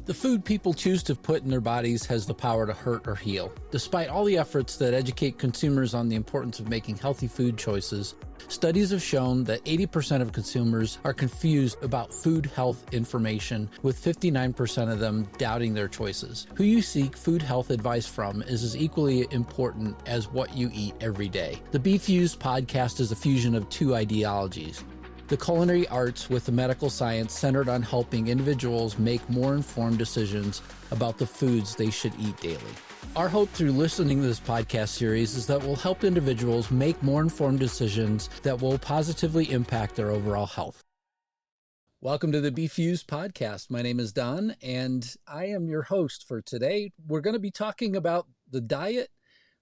The food people choose to put in their bodies has the power to hurt or heal. Despite all the efforts that educate consumers on the importance of making healthy food choices, studies have shown that 80% of consumers are confused about food health information, with 59% of them doubting their choices. Who you seek food health advice from is as equally important as what you eat every day. The Be Fused podcast is a fusion of two ideologies: the culinary arts with the medical science, centered on helping individuals make more informed decisions about the foods they should eat daily. Our hope through listening to this podcast series is that we'll help individuals make more informed decisions that will positively impact their overall health. Welcome to the Be Fused podcast. My name is Don, and I am your host for today. We're going to be talking about the diet,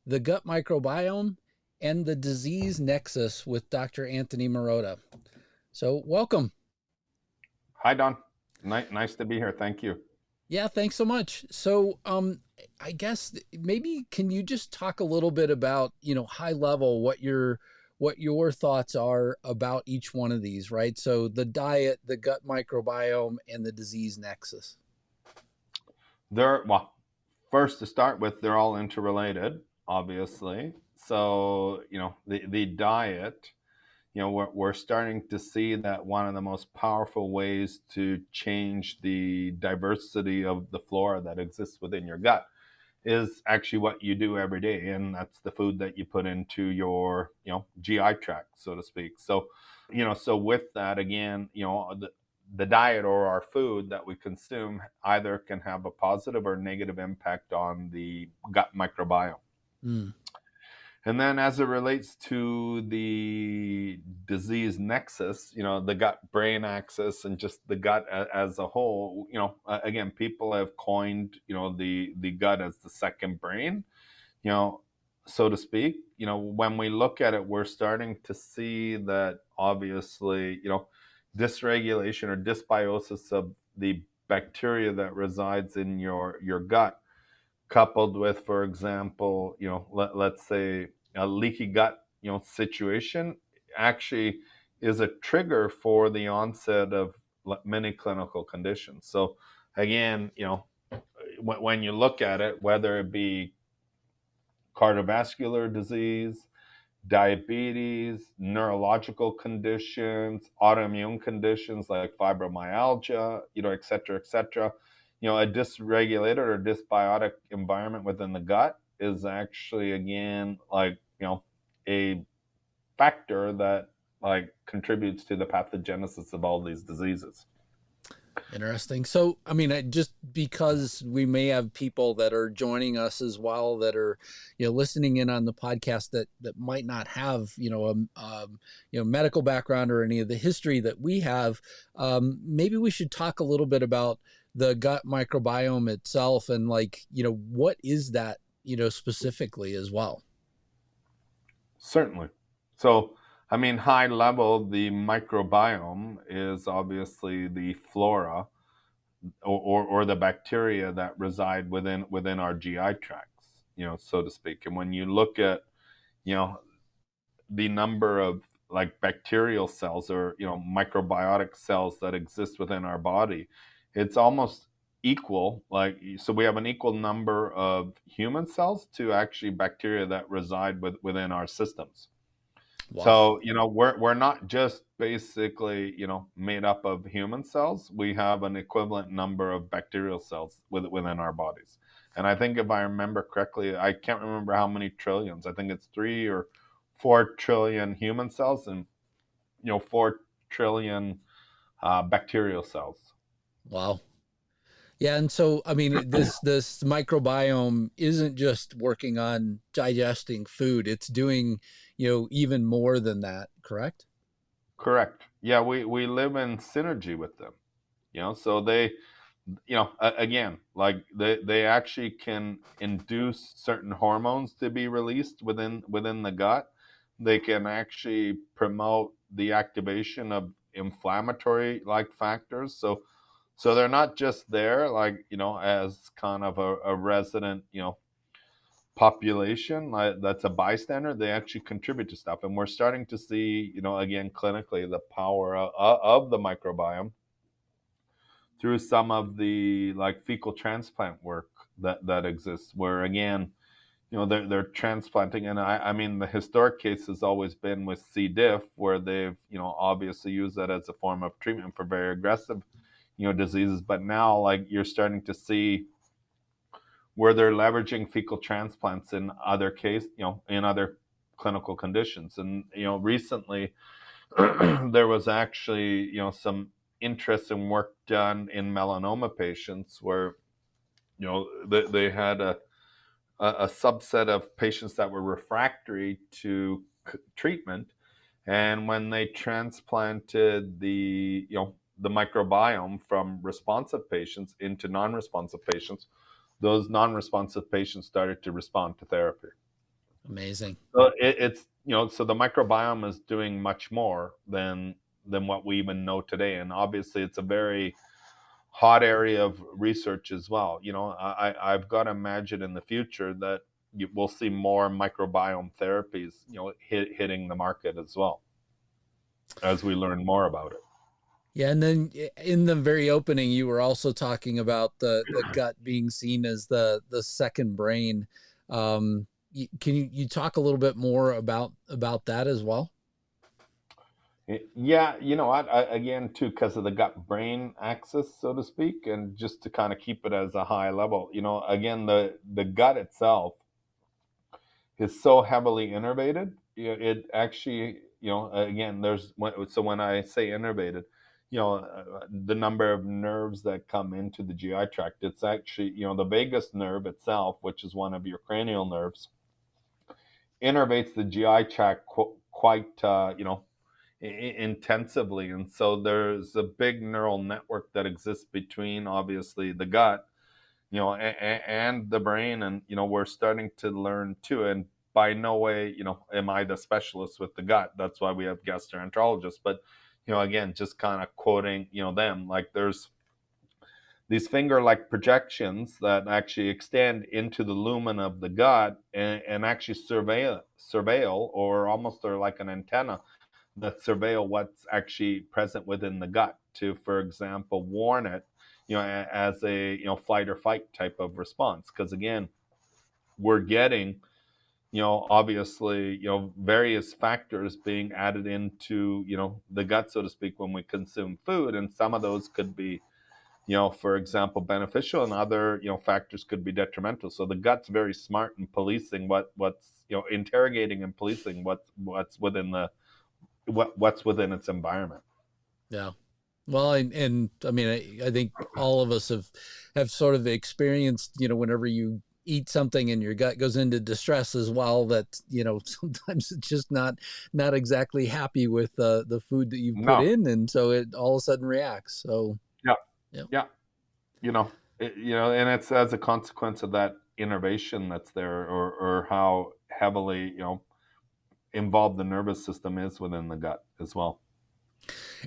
the gut microbiome, and the disease nexus with Dr. Anthony Marotta. So welcome. Hi, Don. Nice to be here. Thank you. Yeah, thanks so much. So I guess maybe can you just talk a little bit about, high level, what your thoughts are about each one of these, right? So the diet, the gut microbiome, and the disease nexus. First to start with, they're all interrelated, obviously. So, the diet, we're starting to see that one of the most powerful ways to change the diversity of the flora that exists within your gut is actually what you do every day, and that's the food that you put into your GI tract, so to speak. So with that, again, the diet or our food that we consume either can have a positive or negative impact on the gut microbiome. And then as it relates to the disease nexus, the gut-brain axis and just the gut as a whole, again, people have coined, the gut as the second brain, so to speak. When we look at it, we're starting to see that obviously, dysregulation or dysbiosis of the bacteria that resides in your gut, coupled with, for example, let's say a leaky gut, situation, actually is a trigger for the onset of many clinical conditions. So again, when you look at it, whether it be cardiovascular disease, diabetes, neurological conditions, autoimmune conditions like fibromyalgia, et cetera, et cetera. A dysregulated or dysbiotic environment within the gut is actually, again, a factor that contributes to the pathogenesis of all these diseases. Interesting. So, just because we may have people that are joining us as well that are, listening in on the podcast that might not have, medical background or any of the history that we have, maybe we should talk a little bit about the gut microbiome itself and what is that, specifically as well. Certainly. So, high level, the microbiome is obviously the flora or the bacteria that reside within our GI tracts, so to speak. And when you look at, the number of bacterial cells or, microbiotic cells that exist within our body, it's almost equal. So we have an equal number of human cells to actually bacteria that reside within our systems. Wow. So, we're not just basically, made up of human cells. We have an equivalent number of bacterial cells within our bodies. And I think if I remember correctly, I can't remember how many trillions. I think it's 3 or 4 trillion human cells and, 4 trillion bacterial cells. Wow. Yeah. And so, this microbiome isn't just working on digesting food. It's doing, even more than that, correct? Correct. Yeah, we live in synergy with them. So they, again, they actually can induce certain hormones to be released within the gut. They can actually promote the activation of inflammatory factors. So they're not just there as kind of a resident, population that's a bystander. They actually contribute to stuff, and we're starting to see, again, clinically, the power of the microbiome through some of the like fecal transplant work that exists, where again, they're transplanting. And I mean, the historic case has always been with C. diff, where they've obviously used that as a form of treatment for very aggressive diseases. But now, like, you're starting to see where they're leveraging fecal transplants in other in other clinical conditions. And recently there was actually some interesting work done in melanoma patients, where they had a subset of patients that were refractory to treatment, and when they transplanted the microbiome from responsive patients into non-responsive patients, those non-responsive patients started to respond to therapy. Amazing. So it's so the microbiome is doing much more than what we even know today, and obviously it's a very hot area of research as well. I've got to imagine in the future that we'll see more microbiome therapies hitting the market as well as we learn more about it. Yeah, and then in the very opening, you were also talking about the gut being seen as the second brain. Can you talk a little bit more about that as well? Yeah, you know what? Again, too, because of the gut brain axis, so to speak, and just to kind of keep it as a high level, again, the gut itself is so heavily innervated. It actually, again, so when I say innervated, the number of nerves that come into the GI tract, it's actually, the vagus nerve itself, which is one of your cranial nerves, innervates the GI tract quite, intensively. And so there's a big neural network that exists between obviously the gut, and the brain. And, we're starting to learn too. And by no way, am I the specialist with the gut. That's why we have gastroenterologists. But, again, just kind of quoting, them, like there's these finger-like projections that actually extend into the lumen of the gut, and actually surveil, or almost are like an antenna that surveil what's actually present within the gut to, for example, warn it, as a flight or fight type of response. Because again, we're getting obviously various factors being added into the gut, so to speak, when we consume food, and some of those could be for example, beneficial, and other factors could be detrimental. So the gut's very smart in policing what's interrogating and policing what's within what's within its environment. Yeah. Well, and I mean, I think all of us have sort of experienced, whenever you eat something and your gut goes into distress as well, that, sometimes it's just not exactly happy with the food that you've put No. in. And so it all of a sudden reacts. So, Yeah. yeah. Yeah. And it's as a consequence of that innervation that's there, or how heavily involved the nervous system is within the gut as well.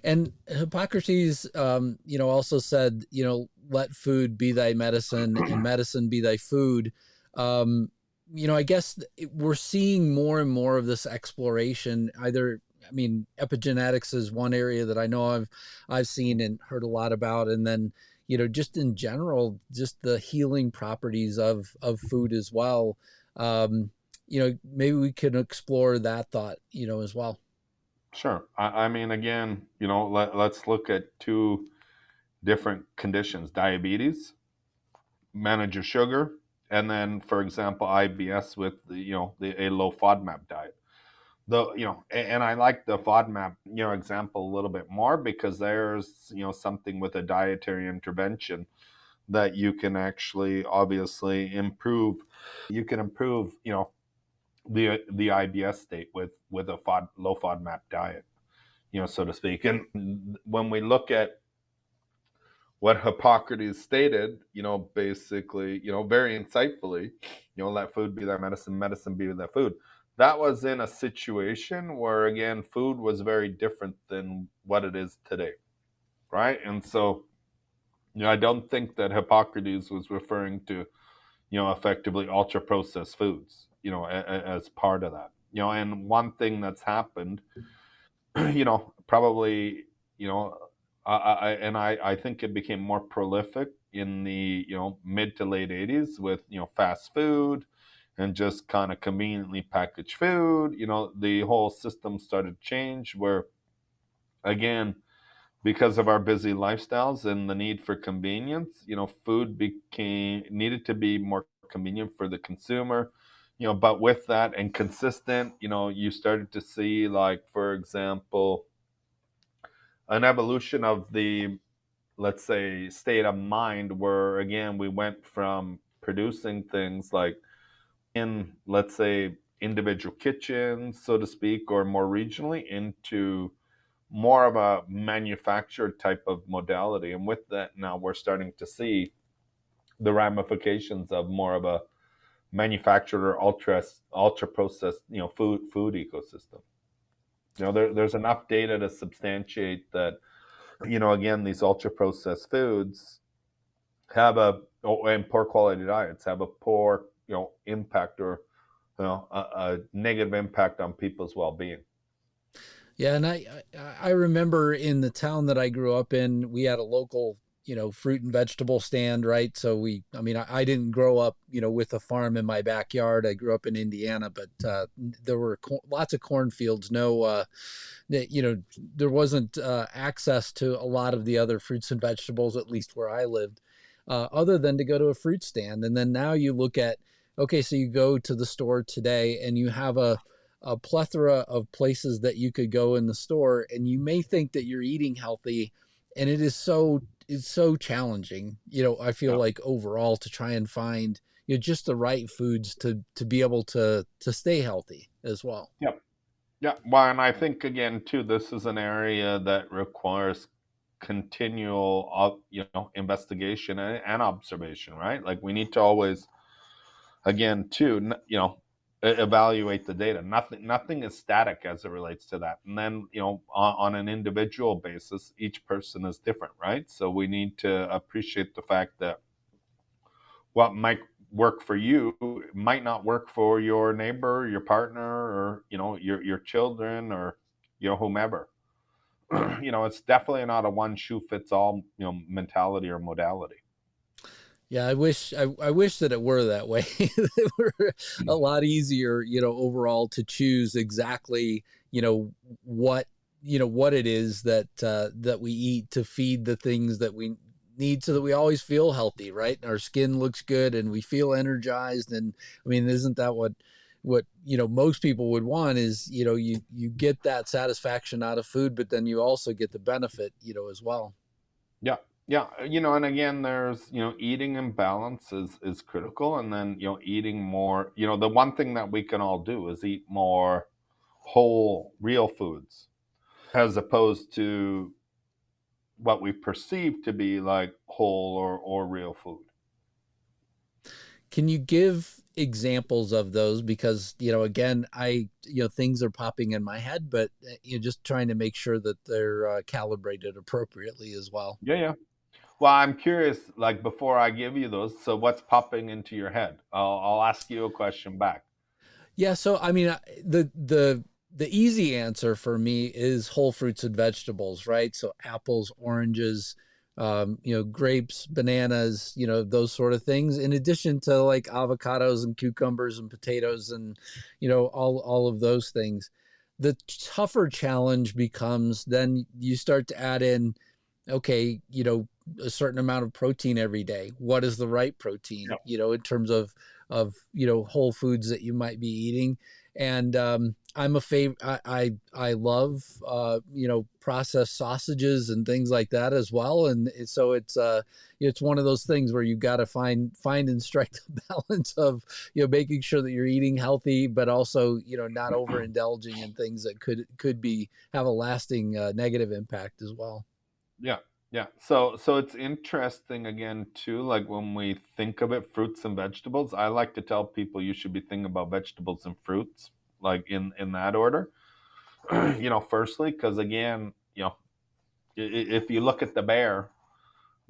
And Hippocrates, also said, let food be thy medicine and medicine be thy food. I guess we're seeing more and more of this exploration. Either, I mean, epigenetics is one area that I know I've seen and heard a lot about, and then just in general, just the healing properties of food as well. Maybe we can explore that thought, as well. Sure. I mean, again, let's look at two different conditions: diabetes, manage your sugar, and then, for example, IBS with a low FODMAP diet. And I like the FODMAP example a little bit more, because there's something with a dietary intervention that you can actually obviously improve. You can improve the IBS state with a low FODMAP diet, so to speak. And when we look at what Hippocrates stated, basically, very insightfully, let food be thy medicine, medicine be thy food. That was in a situation where, again, food was very different than what it is today, right? And so, I don't think that Hippocrates was referring to, effectively ultra processed foods, as part of that. And one thing that's happened, probably, I think it became more prolific in the mid to late 80s with fast food and just kind of conveniently packaged food. The whole system started to change where, again, because of our busy lifestyles and the need for convenience, food became needed to be more convenient for the consumer. But with that and consistent, you started to see, like, for example, an evolution of the, let's say, state of mind where, again, we went from producing things like in, let's say, individual kitchens, so to speak, or more regionally, into more of a manufactured type of modality. And with that, now we're starting to see the ramifications of more of a manufactured or ultra processed, food ecosystem. There's enough data to substantiate that, again, these ultra processed foods have and poor quality diets have a poor, impact, or a negative impact on people's well-being. Yeah, and I remember in the town that I grew up in, we had a local, fruit and vegetable stand, right? So I mean, I didn't grow up, with a farm in my backyard. I grew up in Indiana, but there were lots of cornfields. No, there wasn't access to a lot of the other fruits and vegetables, at least where I lived, other than to go to a fruit stand. And then now you look at, okay, so you go to the store today and you have a plethora of places that you could go in the store, and you may think that you're eating healthy, and it's so challenging. I feel Yeah. like overall to try and find just the right foods to be able to stay healthy as well. Yeah. Yeah. Well, and I think, again, too, this is an area that requires continual, investigation and observation, right? Like, we need to always, again, too, evaluate the data. Nothing is static as it relates to that. And then, on an individual basis, each person is different, right? So we need to appreciate the fact that what might work for you might not work for your neighbor, your partner, or your children, or whomever. It's definitely not a one shoe fits all mentality or modality. Yeah, I wish that it were that way. It were a lot easier, overall to choose exactly, what what it is that we eat to feed the things that we need so that we always feel healthy, right? Our skin looks good and we feel energized. And I mean, isn't that what most people would want is, you get that satisfaction out of food, but then you also get the benefit, as well. Yeah. Yeah. And again, there's, eating in balance is critical. And then, eating more, the one thing that we can all do is eat more whole, real foods, as opposed to what we perceive to be like whole or real food. Can you give examples of those? Because, again, things are popping in my head, but just trying to make sure that they're calibrated appropriately as well. Yeah. Yeah. Well, I'm curious, like, before I give you those, so what's popping into your head? I'll ask you a question back. Yeah, so I mean, the easy answer for me is whole fruits and vegetables, right? So apples, oranges, grapes, bananas, those sort of things. In addition to like avocados and cucumbers and potatoes and all of those things. The tougher challenge becomes then you start to add in, okay, a certain amount of protein every day. What is the right protein, Yep. in terms of whole foods that you might be eating? And I'm a favorite. I love processed sausages and things like that as well. And so it's one of those things where you've got to find and strike the balance of making sure that you're eating healthy, but also not overindulging in things that could be have a lasting negative impact as well. Yeah. Yeah. So it's interesting, again, too, like, when we think of it, fruits and vegetables, I like to tell people you should be thinking about vegetables and fruits, like, in that order. Firstly, because, again, if you look at the bear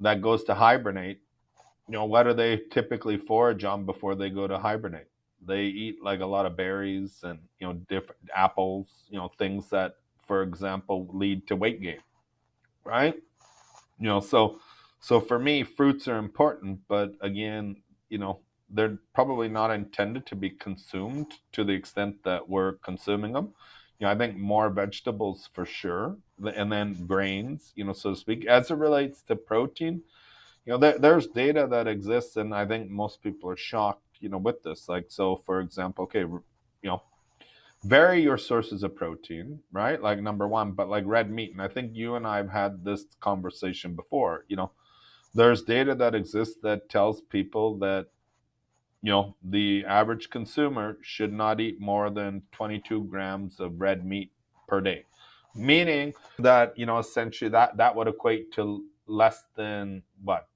that goes to hibernate, what do they typically forage on before they go to hibernate? They eat, like, a lot of berries and, different apples, things that, for example, lead to weight gain, right? So for me, fruits are important, but again, you know, they're probably not intended to be consumed to the extent that we're consuming them. I think more vegetables for sure, and then grains, so to speak. As it relates to protein, there's data that exists, and I think most people are shocked, with this. Like, so for example, okay, vary your sources of protein, right? Like number one, but like red meat, and I think you and I have had this conversation before. There's data that exists that tells people that the average consumer should not eat more than 22 grams of red meat per day, meaning that essentially that would equate to less than what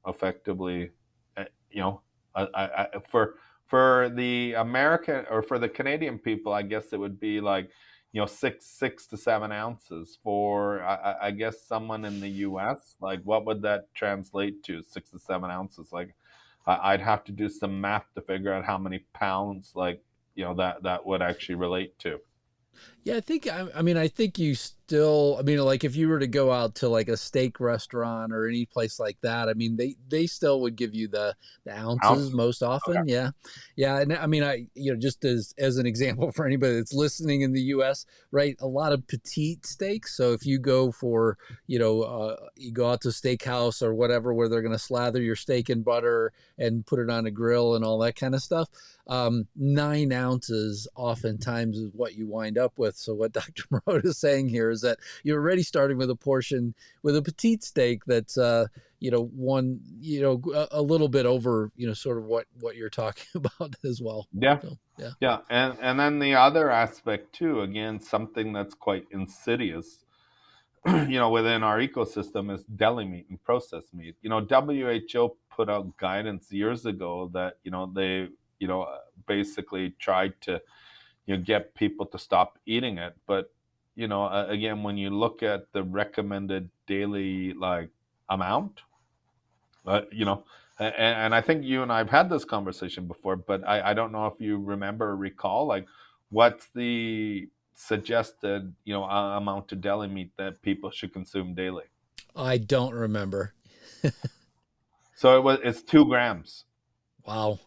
effectively you know for the American or for the Canadian people, I guess it would be like 6 to 7 ounces. For I guess someone in the US, like what would that translate to? 6 to 7 ounces. Like I'd have to do some math to figure out how many pounds, like that would actually relate to. Yeah, I think you still, like if you were to go out to like a steak restaurant or any place like that, they still would give you the ounces Ounces. most Okay. often. Yeah. Yeah. And just as an example for anybody that's listening in the US, right? A lot of petite steaks. So if you go for, you go out to steakhouse or whatever, where they're going to slather your steak in butter and put it on a grill and all that kind of stuff, 9 ounces oftentimes is what you wind up with. So what Dr. Marotta is saying here is that you're already starting with a portion with a petite steak that's one a little bit over sort of what you're talking about as well. Yeah. So yeah. Yeah, and then the other aspect too, again, something that's quite insidious, within our ecosystem is deli meat and processed meat. WHO put out guidance years ago that they basically tried to get people to stop eating it, but again, when you look at the recommended daily like amount, and I think you and I've had this conversation before, but I don't know if you remember or recall, like what's the suggested amount of deli meat that people should consume daily. I don't remember. So it's 2 grams. Wow.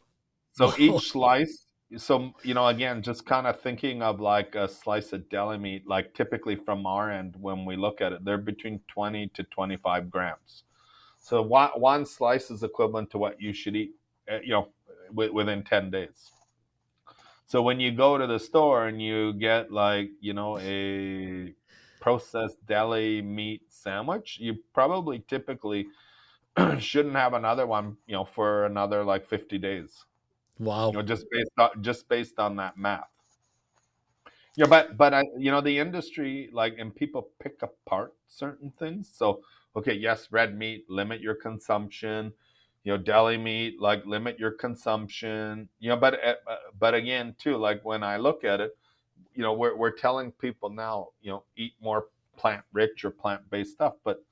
So Wow. each slice. So again, just kind of thinking of like a slice of deli meat, like typically from our end when we look at it, they're between 20 to 25 grams. So one slice is equivalent to what you should eat, within 10 days. So when you go to the store and you get like, a processed deli meat sandwich, you probably typically shouldn't have another one, for another like 50 days, Wow. just based on that math. Yeah, but the industry, like, and people pick apart certain things. So okay, yes, red meat, limit your consumption. Deli meat, like, limit your consumption. But again, too, like when I look at it, we're telling people now, eat more plant rich or plant based stuff, but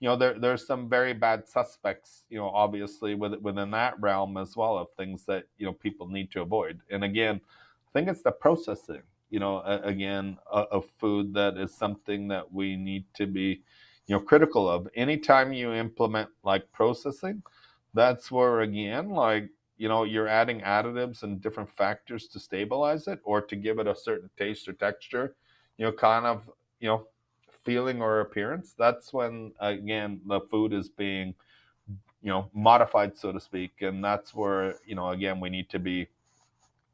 there's some very bad suspects, obviously within that realm as well, of things that people need to avoid. And again, I think it's the processing, again, of food, that is something that we need to be critical of. Anytime you implement like processing, that's where, again, like, you're adding additives and different factors to stabilize it or to give it a certain taste or texture, kind of, feeling or appearance. That's when, again, the food is being, modified, so to speak. And that's where, again, we need to be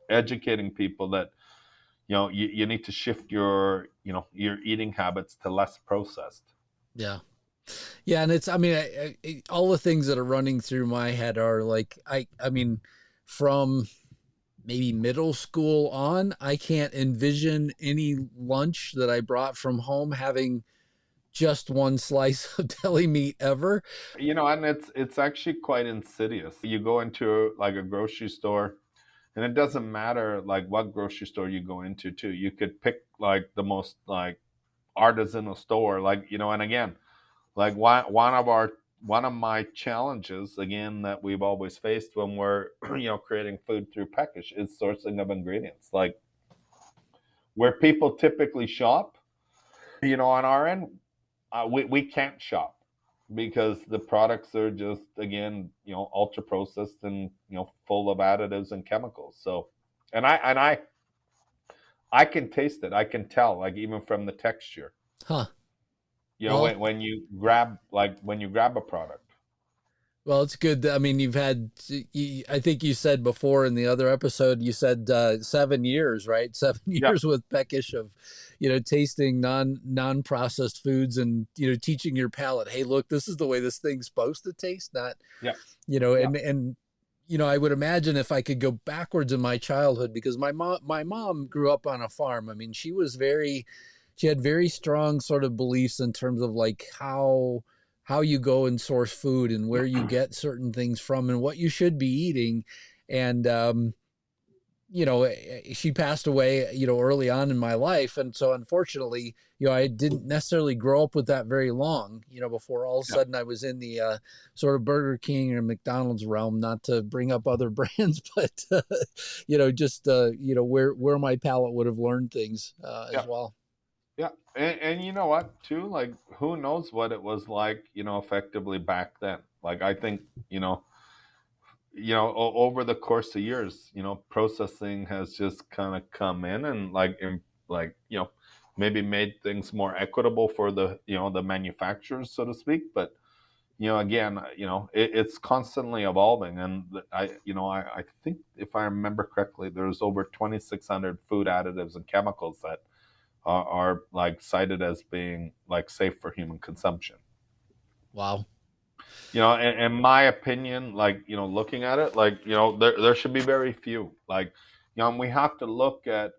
educating people that, you need to shift your eating habits to less processed. Yeah. Yeah, and it's all the things that are running through my head are like from maybe middle school on, I can't envision any lunch that I brought from home having just one slice of deli meat ever. And it's actually quite insidious. You go into like a grocery store, and it doesn't matter like what grocery store you go into too. You could pick like the most like artisanal store, like, and again, like one of my challenges, again, that we've always faced when we're creating food through package, is sourcing of ingredients. Like, where people typically shop, on our end, we can't shop. because the products are just, again, ultra processed and, full of additives and chemicals. So, and I can taste it. I can tell, like, even from the texture. Huh. When Well, when you grab a product. well, it's good. I mean, I think you said before in the other episode, you said 7 years, right? Seven Yeah, years with Peckish of, tasting non-processed foods and, teaching your palate, hey, look, this is the way this thing's supposed to taste, not, yeah, yeah, and, I would imagine if I could go backwards in my childhood, because my mom grew up on a farm. I mean, she had very strong sort of beliefs in terms of like how you go and source food and where you get certain things from and what you should be eating. And she passed away, early on in my life, and so unfortunately, I didn't necessarily grow up with that very long, before all of a yeah, sudden I was in the sort of Burger King or McDonald's realm, not to bring up other brands, but just where my palate would have learned things yeah, as well. yeah. And you know what, too? Like, who knows what it was like, effectively back then. Like, I think, over the course of years, processing has just kind of come in and like, maybe made things more equitable for the manufacturers, so to speak. But again, it's constantly evolving, and I think, if I remember correctly, there's over 2,600 food additives and chemicals that are like cited as being like safe for human consumption. Wow. In my opinion, like, looking at it, like, there should be very few. Like, we have to look at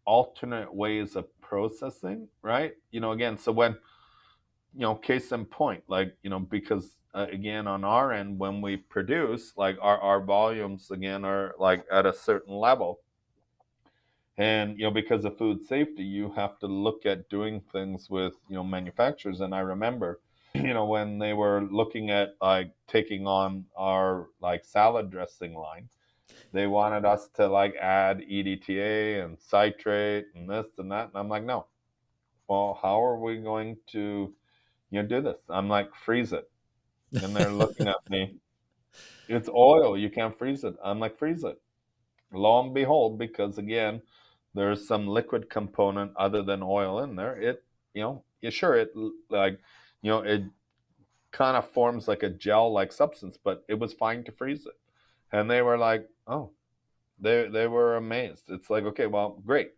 alternate ways of processing, right? Again, so when, case in point, like, because again, on our end, when we produce, like, our volumes, again, are like at a certain level. And, because of food safety, you have to look at doing things with, manufacturers. And I remember, when they were looking at like taking on our like salad dressing line, they wanted us to like add EDTA and citrate and this and that. And I'm like, no. Well, how are we going to, do this? I'm like, freeze it. And they're looking at me. It's oil. You can't freeze it. I'm like, freeze it. Lo and behold, because again, there's some liquid component other than oil in there. It, yeah, sure, it like, it kind of forms like a gel-like substance, but it was fine to freeze it. And they were like, oh, they were amazed. It's like, okay, well, great.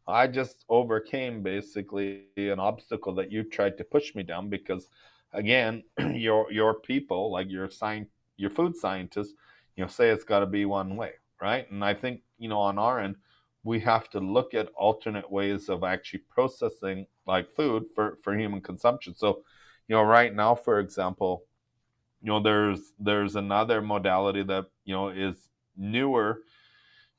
I just overcame basically an obstacle that you tried to push me down because, again, your people, like your food scientists, say it's got to be one way, right? And I think, on our end, we have to look at alternate ways of actually processing like food for human consumption. So, right now, for example, there's another modality that, is newer,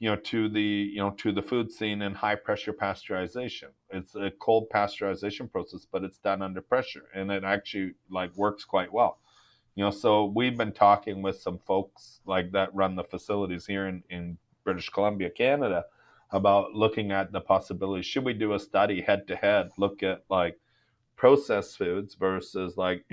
to the food scene, in high pressure pasteurization. It's a cold pasteurization process, but it's done under pressure, and it actually like works quite well. So we've been talking with some folks like that run the facilities here in British Columbia, Canada, about looking at the possibility. Should we do a study head to head, look at like processed foods versus like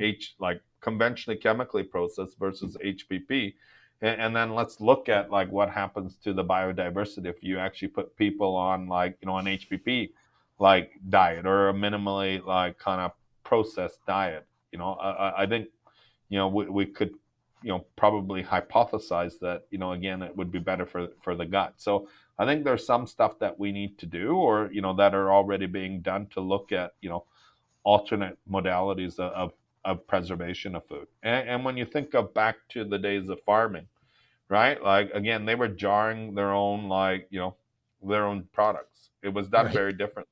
conventionally chemically processed versus HPP, and then let's look at like what happens to the biodiversity if you actually put people on like an HPP like diet or a minimally like kind of processed diet. I think we could probably hypothesize that again it would be better for the gut. So I think there's some stuff that we need to do, or that are already being done to look at alternate modalities of preservation of food. And when you think of back to the days of farming, right? Like, again, they were jarring their own, like, their own products. It was done Right. very different.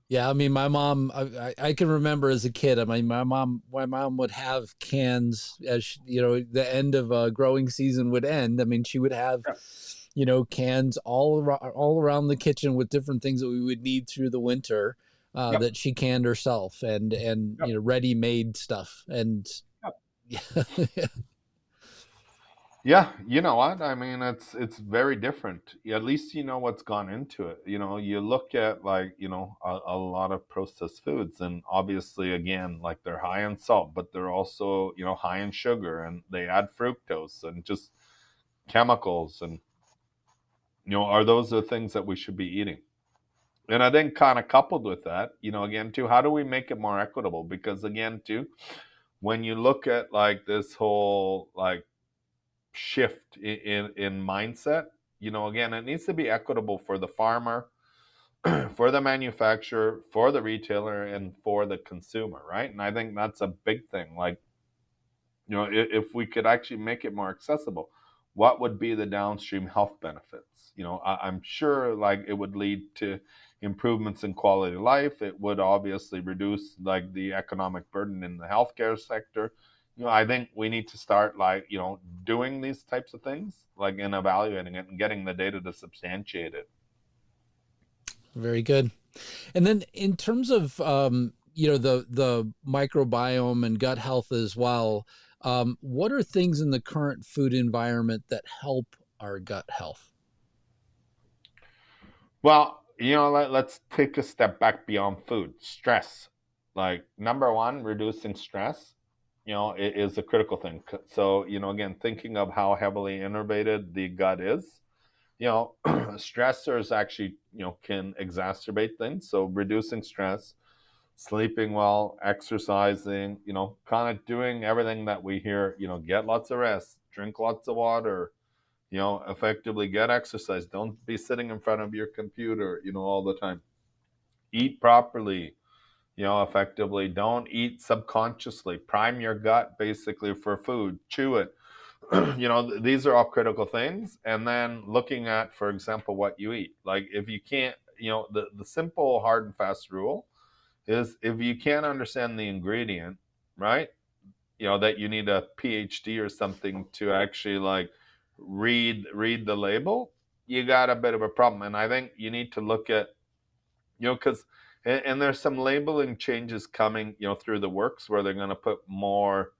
Yeah, I mean, my mom. I can remember as a kid. I mean, my mom would have cans as the end of a growing season would end. I mean, she would have, Yeah, cans all around the kitchen with different things that we would need through the winter, yep, that she canned herself, and yep, ready made stuff. And yep. yeah, Yeah, you know what? I mean, it's very different. At least you know what's gone into it. You know, you look at like, a lot of processed foods, and obviously again, like they're high in salt, but they're also, high in sugar, and they add fructose and just chemicals, and are those the things that we should be eating? And I think kind of coupled with that, again too, how do we make it more equitable? Because again too, when you look at like this whole like shift in mindset, again, it needs to be equitable for the farmer, for the manufacturer, for the retailer, and for the consumer, right? And I think that's a big thing. Like, if we could actually make it more accessible, what would be the downstream health benefits? I'm sure like it would lead to improvements in quality of life. It would obviously reduce like the economic burden in the healthcare sector. I think we need to start like, doing these types of things, like, and evaluating it and getting the data to substantiate it. Very good. And then in terms of the microbiome and gut health as well, what are things in the current food environment that help our gut health? Well, let's take a step back beyond food. Stress, like number one, reducing stress, is a critical thing. So, again, thinking of how heavily innervated the gut is, stressors actually, can exacerbate things. So, reducing stress, sleeping well, exercising, kind of doing everything that we hear, get lots of rest, drink lots of water, effectively get exercise. Don't be sitting in front of your computer, all the time. Eat properly, effectively. Don't eat subconsciously. Prime your gut basically for food. Chew it. These are all critical things. And then looking at, for example, what you eat. Like if you can't, the simple hard and fast rule is if you can't understand the ingredient, right? That you need a PhD or something to actually like read the label, you got a bit of a problem. And I think you need to look at, because and there's some labeling changes coming, through the works where they're going to put more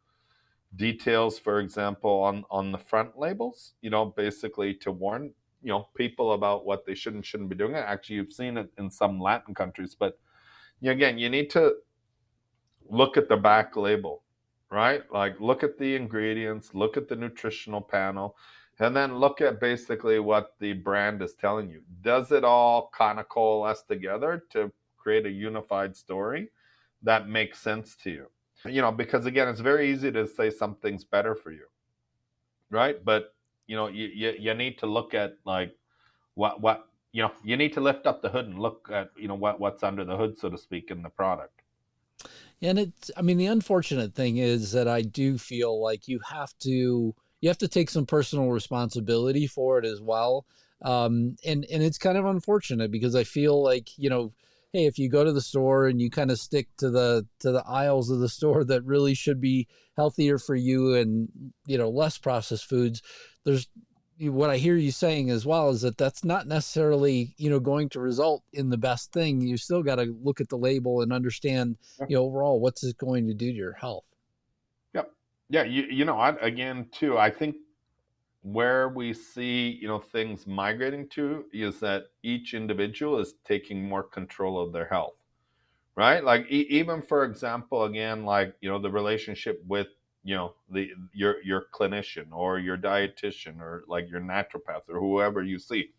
details, for example, on the front labels, basically to warn, people about what they should and shouldn't be doing. Actually, you've seen it in some Latin countries, but again, you need to look at the back label, right? Like look at the ingredients, look at the nutritional panel, and then look at basically what the brand is telling you. Does it all kind of coalesce together to create a unified story that makes sense to you? Because again, it's very easy to say something's better for you, right? But you need to look at like what you need to lift up the hood and look at what's under the hood, so to speak, in the product. And I mean, the unfortunate thing is that I do feel like you have to take some personal responsibility for it as well. And it's kind of unfortunate because I feel like, hey, if you go to the store and you kind of stick to the aisles of the store that really should be healthier for you and, less processed foods, there's what I hear you saying as well is that that's not necessarily, going to result in the best thing. You still got to look at the label and understand, Yeah. overall, what's it going to do to your health. Yep. Yeah. Again, too, I think where we see things migrating to is that each individual is taking more control of their health, right? Like even for example, again, like the relationship with the your clinician or your dietitian or like your naturopath or whoever you see,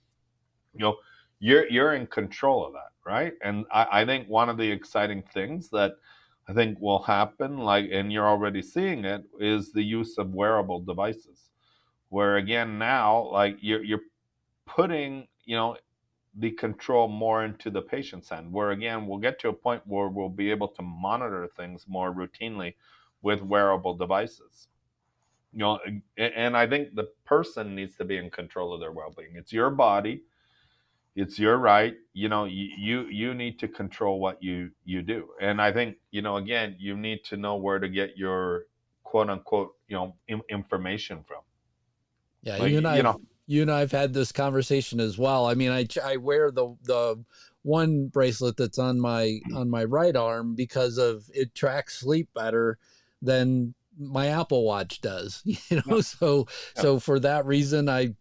you know you're in control of that, right? And I think one of the exciting things that I think will happen, like, and you're already seeing it, is the use of wearable devices, where again now like you're putting the control more into the patient's hand, where again we'll get to a point where we'll be able to monitor things more routinely with wearable devices. And I think the person needs to be in control of their well-being. It's your body, it's your right. You need to control what you do. And I think again, you need to know where to get your quote unquote information from. Yeah, Like you and I've had this conversation as well. I mean, I wear the one bracelet that's on my right arm because of it tracks sleep better than my Apple Watch does, Yeah. so Yeah. for that reason, I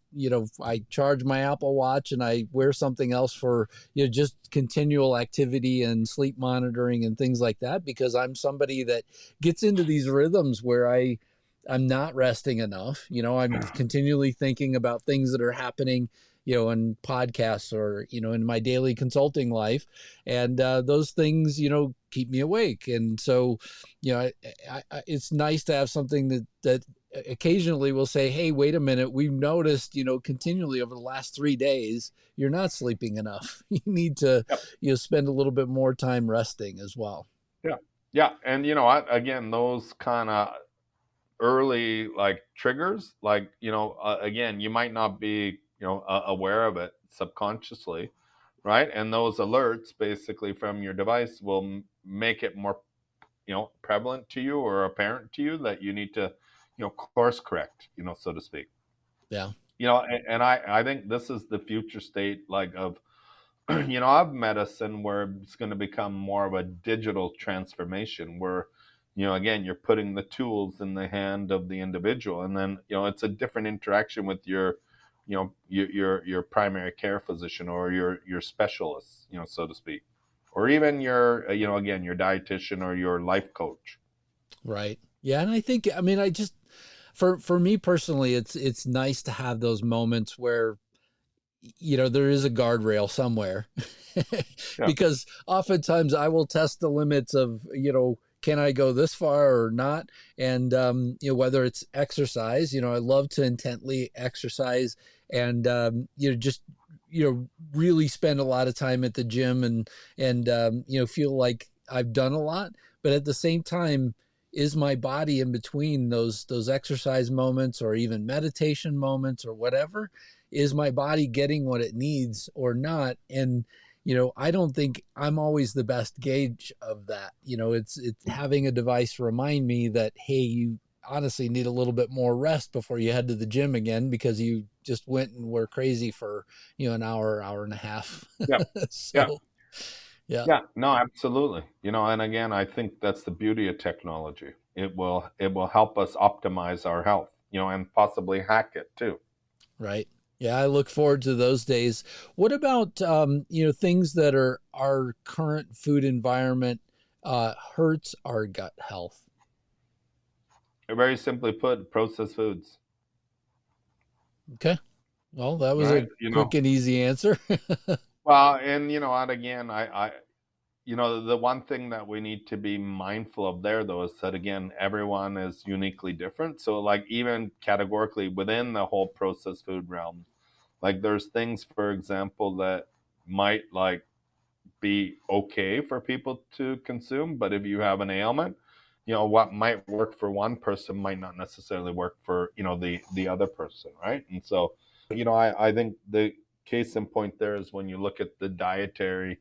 charge my Apple Watch and I wear something else for, just continual activity and sleep monitoring and things like that, because I'm somebody that gets into these rhythms where I'm not resting enough. I'm continually thinking about things that are happening, in podcasts or, in my daily consulting life. And those things, keep me awake. And so, it's nice to have something that occasionally will say, hey, wait a minute, we've noticed, continually over the last 3 days, you're not sleeping enough. You need to, Yeah. spend a little bit more time resting as well. Yeah. Yeah. And you know what? Again, those kind of early like triggers, like, again, you might not be, aware of it subconsciously, right? And those alerts basically from your device will make it more, prevalent to you or apparent to you that you need to, course correct, so to speak. Yeah. And I think this is the future state, like of of medicine, where it's going to become more of a digital transformation where, again, you're putting the tools in the hand of the individual, and then, it's a different interaction with your, your primary care physician or your specialist, so to speak, or even your, again, your dietitian or your life coach. Right. Yeah. And I think, I mean, I just, for me personally, it's nice to have those moments where, there is a guardrail somewhere. Yeah. Because oftentimes I will test the limits of, can I go this far or not? And, whether it's exercise, I love to intently exercise and, just, really spend a lot of time at the gym and, feel like I've done a lot. But at the same time, is my body in between those exercise moments or even meditation moments or whatever, is my body getting what it needs or not? And I don't think I'm always the best gauge of that. It's having a device remind me that, hey, you honestly need a little bit more rest before you head to the gym again, because you just went and were crazy for an hour and a half. Yeah. Yeah. So yeah. Yeah, no, absolutely. And again, I think that's the beauty of technology. It will help us optimize our health, and possibly hack it too. Right. Yeah, I look forward to those days. What about things that are our current food environment hurts our gut health? Very simply put, processed foods, Okay. Well, that was right? a quick and easy answer. Well, and and again, the one thing that we need to be mindful of there, though, is that again, everyone is uniquely different. So, like, even categorically within the whole processed food realm, like, there's things, for example, that might like be okay for people to consume, but if you have an ailment, what might work for one person might not necessarily work for, the other person, right? And so, I think the case in point there is when you look at the dietary,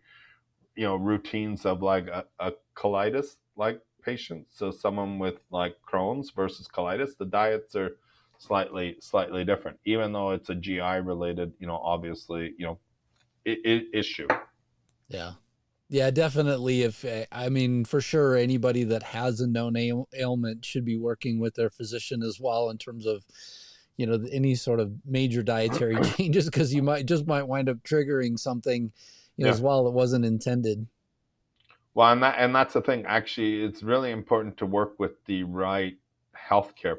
routines of like a colitis like patient. So someone with like Crohn's versus colitis, the diets are slightly different, even though it's a GI related, obviously, issue. Yeah. Yeah, definitely. If I mean, for sure, anybody that has a known ailment should be working with their physician as well in terms of, any sort of major dietary changes, because you might wind up triggering something, Yeah. as well that wasn't intended. Well, and that's the thing. Actually, it's really important to work with the right healthcare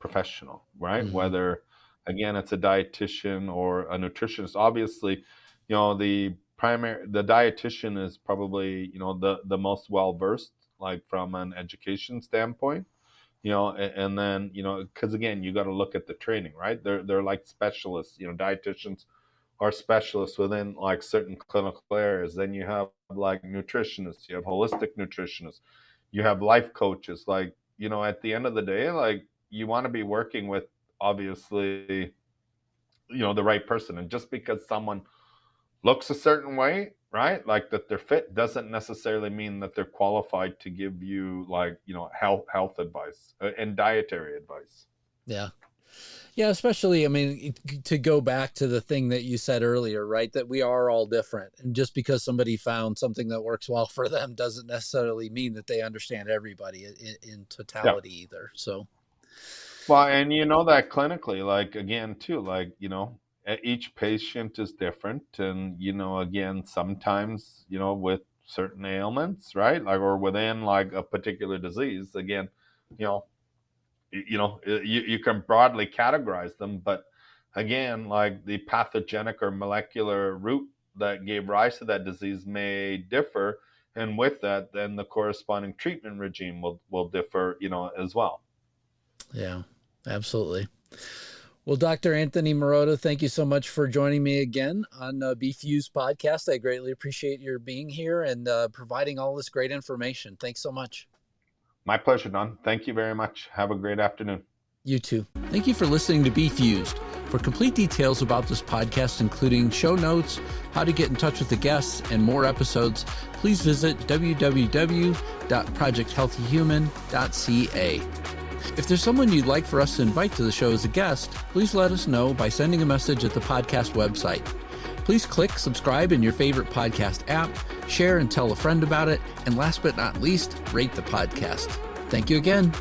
professional, right? Hmm. Whether, again, it's a dietitian or a nutritionist. Obviously, the dietitian is probably, the most well versed, like from an education standpoint. And then, because again, you got to look at the training, right? They're like specialists. Dietitians are specialists within like certain clinical areas. Then you have like nutritionists, you have holistic nutritionists, you have life coaches. Like, at the end of the day, like, you want to be working with, obviously, the right person. And just because someone looks a certain way, right, like that they're fit, doesn't necessarily mean that they're qualified to give you like, health advice and dietary advice. Yeah. Yeah, especially, I mean, to go back to the thing that you said earlier, right? That we are all different. And just because somebody found something that works well for them doesn't necessarily mean that they understand everybody in Yeah. totality either. So, Well, and you know that clinically, like again, too, like, you know, each patient is different. And, you know, again, sometimes, you know, with certain ailments, right? Like, or within like a particular disease, again, you know, you can broadly categorize them, but again, like the pathogenic or molecular root that gave rise to that disease may differ. And with that, then the corresponding treatment regime will differ, you know, as well. yeah, absolutely. Well, Dr. Anthony Marotta, thank you so much for joining me again on Be Fused podcast. I greatly appreciate your being here and providing all this great information. Thanks so much. My pleasure, Don. Thank you very much. Have a great afternoon. You too. Thank you for listening to Be Fused. For complete details about this podcast, including show notes, how to get in touch with the guests, and more episodes, please visit www.projecthealthyhuman.ca. If there's someone you'd like for us to invite to the show as a guest, please let us know by sending a message at the podcast website. Please click subscribe in your favorite podcast app, share and tell a friend about it, and last but not least, rate the podcast. Thank you again.